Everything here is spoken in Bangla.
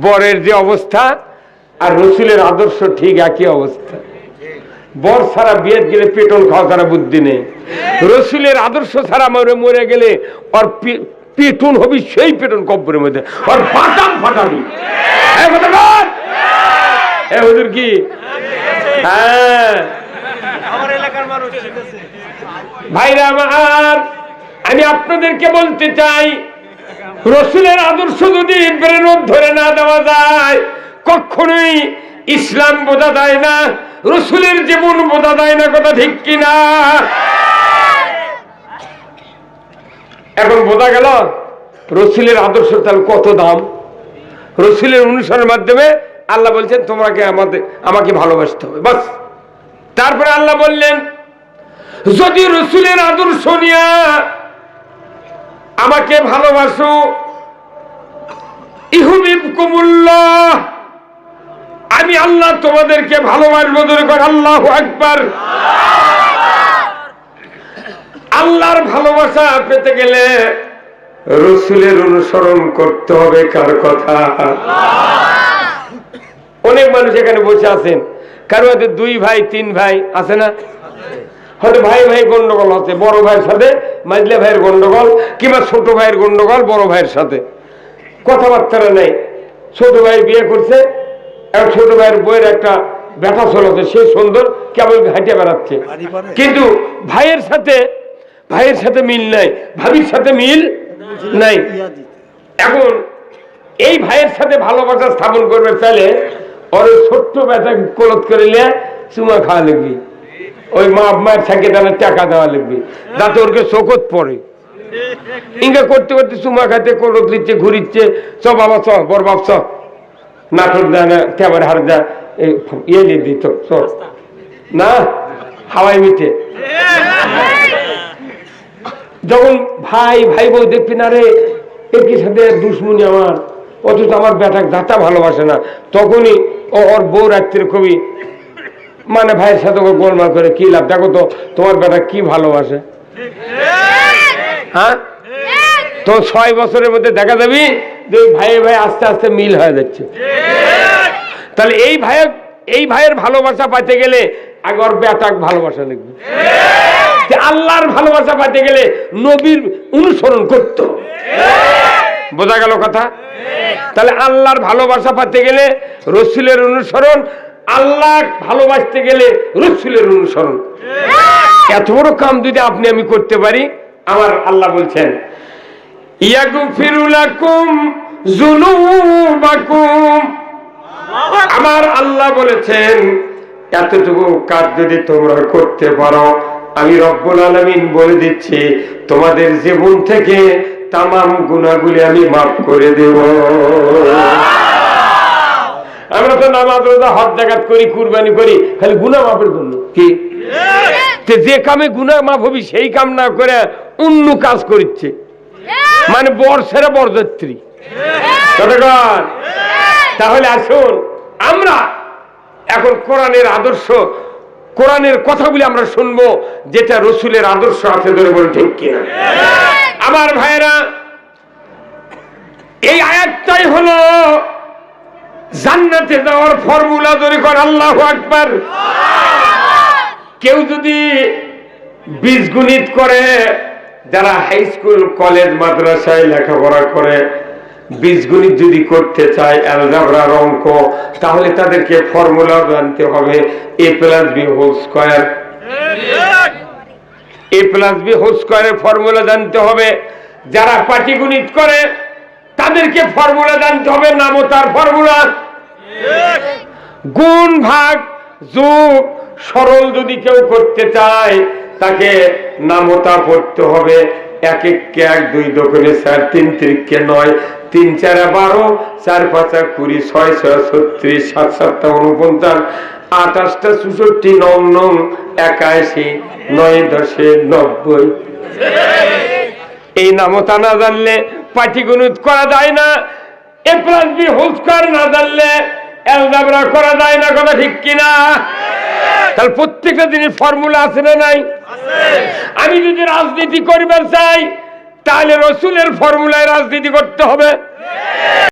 বরের যে অবস্থা আর রসুলের আদর্শ ঠিক একই অবস্থা। বর ছাড়া বিয়ের গেলে পেট্রোল খাওয়া ছাড়া বুদ্ধি নেই, রসুলের আদর্শ ছাড়া মরে গেলে ওর পেটুন হবি, সেই পেটুন কব্বরের মধ্যে ওর বাটাম ফাটাবি। হুজুর কি? হ্যাঁ ভাইরা আমার, আমি আপনাদেরকে বলতে চাই, রসুলের আদর্শ যদি ব্রেন ধরে না দেওয়া যায় কখনোই ইসলাম বোঝা যায় না, রসুলের জীবন বোঝা যায় না। কথা ঠিক কিনা? এখন বোঝা গেল রসুলের আদর্শ তাহলে কত দাম। রসুলের অনুসরণের মাধ্যমে আল্লাহ বলছেন তোমাকে আমাকে ভালোবাসতে হবে, বাস। তারপরে আল্লাহ বললেন যদি রসুলের আদর্শ নিয়ে আমাকে ভালোবাসো, ইহুবিবকুমুল্লাহ, আমি আল্লাহ তোমাদেরকে ভালোবাসবো। আল্লাহু আকবার। আল্লাহর ভালোবাসা পেতে গেলে রসুলের অনুসরণ করতে হবে। কার কথা? অনেক মানুষ এখানে বসে আছেন, কারো হয়তো 2 ভাই 3 ভাই আছে না, হয়তো ভাই ভাই গন্ডগোল হচ্ছে, বড় ভাইয়ের সাথে মাঝলে ভাইয়ের গন্ডগোল, কিংবা ছোট ভাইয়ের গন্ডগোল বড় ভাইয়ের সাথে, কথাবার্তা নেই। ছোট ভাই বিয়ে করছে, এখন ছোট ভাইয়ের বইয়ের একটা ব্যাটা চলছে, সে সুন্দর কেবল হাঁটে বেড়াচ্ছে, কিন্তু ভাইয়ের সাথে মিল নাই, ভাবির সাথে মিল নাই। এখন এই ভাইয়ের সাথে ভালোবাসা স্থাপন করবে চাইলে ওর ছোট্ট ব্যাটা কলত করিলে চুমা খাওয়া লাগবে, ওই মায়ের সাথে টাকা দেওয়া লাগবে, যাতে ওরকে চোখত পড়ে। ইঙ্গা করতে করতে চুমা খাতে কলত দিচ্ছে, ঘুরিচ্ছে, চ বাবা চ, বর বাপ চ, নাটক দেয় না, ক্যামেরা হার দেয়, ইয়ে দিত না, হাওয়াই মিটে। যখন ভাই ভাই বউ দেখবি না রে একই সাথে দুশ্মনী আমার, অথচ আমার বেটা দাতা ভালোবাসে না, তখনই ওর বউ রাত্রে খুবই মানে ভাইয়ের সাথে গোলমাল করে কি লাভ? দেখো তো তোমার বেটা কি ভালোবাসে। হ্যাঁ, তো 6 বছরের মধ্যে দেখা যাবি যে ভাই ভাই আস্তে আস্তে মিল হয়ে যাচ্ছে। তাহলে এই ভাইয়ের ভালোবাসা পাইতে গেলে আগে ওর বেটাক ভালোবাসা লাগবে। আল্লাহর ভালোবাসা পাইতে গেলে নবীর অনুসরণ করতে হবে। বোঝা গেল কথা? তাহলে আল্লাহর ভালোবাসা পাইতে গেলে রসুলের অনুসরণ, আল্লাহ ভালোবাসতে গেলে রসুলের অনুসরণ। এত বড় কাম যদি আপনি আমি করতে পারি, আমার আল্লাহ বলছেন ইয়াগফিরু লাকুম যুনুবাকুম, আমার আল্লাহ বলেছেন এতটুকু কাজ যদি তোমরা করতে পারো, আমি রব্বুল আলামিন বলে দিচ্ছি তোমাদের জীবন থেকে তামাম গুনাহগুলি আমি মাফ করে দেব। আমরা তো নামাজ রোজা হজ জাকাত করি, কুরবানি করি খালি গুনাহ মাফের জন্য। কি যে কামে গুনাহ মাফ হবি সেই কাম না করে অন্য কাজ করছে, মানে বর ছেড়ে বরযাত্রী। তাহলে আসুন আমরা এখন কোরআনের আদর্শ, কোরআনের কথাগুলি আমরা শুনবো, যেটা রসুলের আদর্শ আছে ধরে বলে, ঠিক কিনা? আমার ভাইরা, এই আয়াতটাই হলো জান্নাতে যাওয়ার ফর্মুলা। ধরে কর আল্লাহু আকবার। কেউ যদি বীজগণিত করে, যারা হাই স্কুল কলেজ মাদ্রাসায় লেখাপড়া করে, বীজগণিত যদি করতে চায়, অ্যালজেব্রার অঙ্ক, তাহলে তাদেরকে ফর্মুলা জানতে হবে a+b²। a+b² ফর্মুলা জানতে হবে। যারা পাটিগণিত করে তাদেরকে ফর্মুলা জানতে হবে, নামতার ফর্মুলা। গুণ ভাগ যোগ সরল যদি কেউ করতে চায়, তাকে নামতা পড়তে হবে। 1 × 1 = 2, 2 × 4 = 3, 3 × 9 = 3, 4 = 12, 4 × 5 = 20, 6 × 6 = 36, 7 × 7 = 49, 8 × 8 = 64, 9 × 9 = 81, 9 × 10 = 90। এই নামতা না জানলে পাটিগণিত করা যায় না, a+b² না জানলে অ্যালজেব্রা করা যায় না। কথা ঠিক কিনা? তাহলে প্রত্যেকটা দিনের ফর্মুলা আছে না নাই? আমি যদি রাজনীতি করতে চাই, তাহলে রসুলের ফর্মুলায় রাজনীতি করতে হবে।